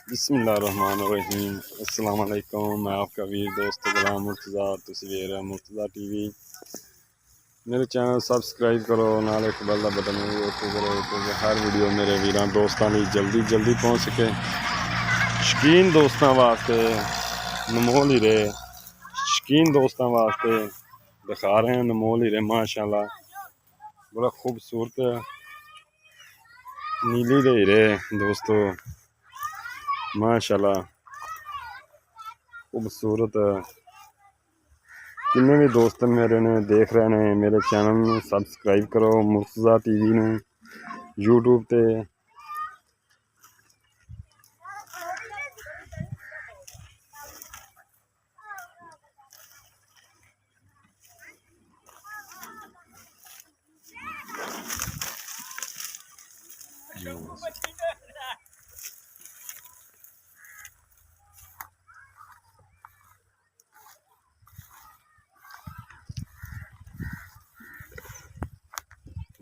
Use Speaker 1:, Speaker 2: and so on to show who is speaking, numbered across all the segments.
Speaker 1: बिस्मिल्लाहिर्रहमानिर्रहीम अस्सलाम वालेकुम। मैं आपका वीर दोस्त गुलाम मुर्तज़ा तस्वीर मुर्तज़ा टीवी। मेरे चैनल सबसक्राइब करो, नाल एक बेल का बटन करो क्योंकि हर वीडियो मेरे वीर दोस्तों की जल्दी पहुँच सके। शकीन दोस्तों वास्ते नमोल हीरे, शकीन दोस्तों वास्ते दिखा रहे हैं नमोल हीरे। माशाल्लाह बड़ा खूबसूरत नीली दे हीरे दोस्तों, माशाल्लाह खूबसूरत। जिन्ने भी दोस्त मेरे ने देख रहे हैं मेरे चैनल में सबसक्राइब करो मुर्तज़ा टीवी ने यूट्यूब पे।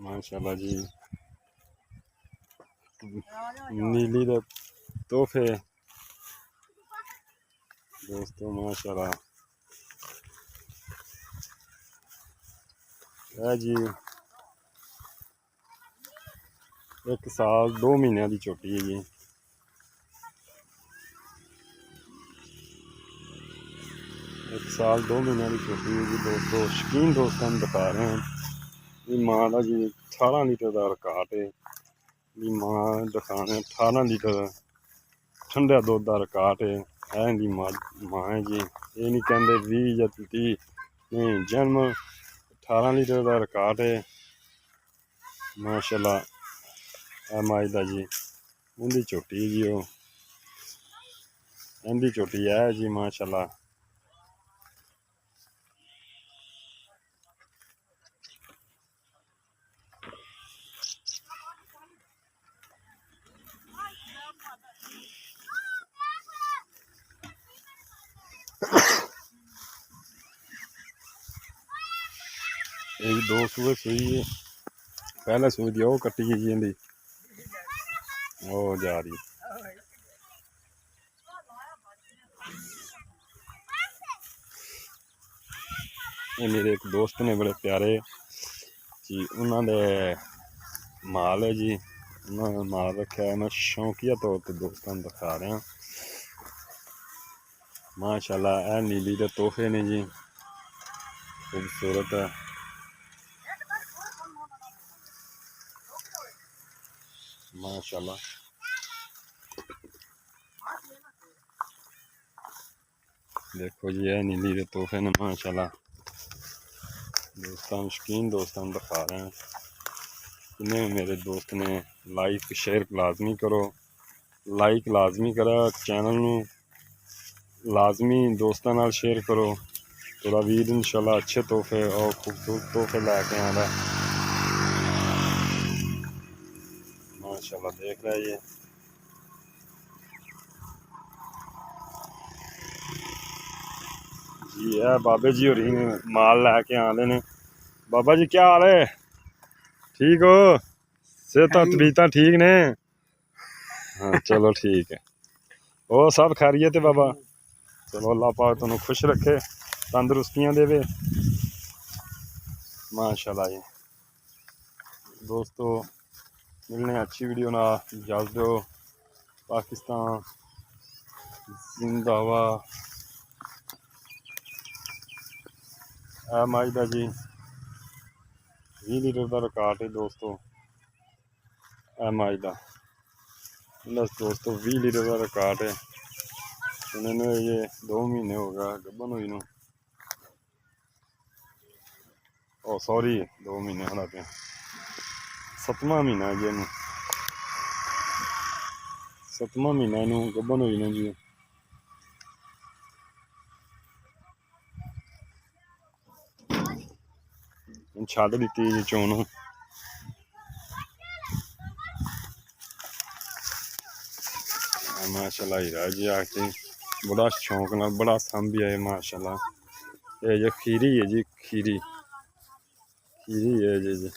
Speaker 1: माशाल्लाह जी नीली दे तोहफे दोस्तों, माशाल्लाह है जी। 1 साल 2 महीनों की छोटी है जी। एक साल 2 महीनों की छोटी है जी दोस्तों। शकीन दोस्तों दिखा रहे हैं ये माँ का जी 18 लीटर का रिकॉर्ड है। ये माँ दिखाने 18 लीटर ठंडा दुध का रिकॉर्ड है। इनकी माँ है जी, ये नहीं कहते 20 या 30 नहीं, जन्म 18 लीटर का रिकॉर्ड है। माशाल्लाह माजदा जी उनकी छोटी है जी, वो इनकी छोटी है जी माशाल्लाह। एक 2 सुबह सुई है, पहले सुई दी वो कट्टी गई जी, वो जा रही है। ये मेरे एक दोस्त ने बड़े प्यारे जी उन्होंने माल है जी, उन्होंने माल रखा है। मैं शौकिया तौर पर दोस्तों दिखा रहा हूँ। माशाल्लाह है नीली के तोहफे ने जी, खूबसूरत है। माशाल्लाह देखो जी है नीली के तोहफे ने माशाल्लाह दोस्तों। शकीन दोस्तों दिखा रहे हैं। जिन्हें मेरे दोस्त ने लाइक शेयर लाजमी करो, लाइक लाजमी करा चैनल में, लाजमी दोस्तों नाल शेयर करो। थोड़ा वीर इंशाल्लाह अच्छे तोहफे और खूबसूरत तोहफे लैके आ रहा है। माशाल्लाह देख रहे ये जी है बाबे जी होरी माल लैके आते ने। बाबा जी क्या हाल है, ठीक हो? सेहत तबीयत ठीक ने? हाँ चलो ठीक है, वो सब खैरियत है बाबा। चलो अल्लाह पाक तुहानू खुश रखे, तंदुरुस्तियां देवे। माशाल्लाह जी दोस्तों मिलने अच्छी वीडियो ना, इजाज़त दो। पाकिस्तान जिंदाबाद। माजदा जी 20 लीटर का रिकॉर्ड है दोस्तों। माजदा बस दोस्तों 20 लीटर का रिकॉर्ड है। उन्होंने ये 2 महीने हो गया गब्बन हुई नू। ओ सॉरी 2 महीने होना पे 7वां महीना जी, 7वां महीना इनू गब्बन हुई ने जी। छड्ड दित्ती जी चोन। माशाल्लाह हीरा जी आके बड़ा शौक नाल बड़ा सांभी है माशाल्लाह। ये जो खीरी है जी, खीरी खीरी है जी।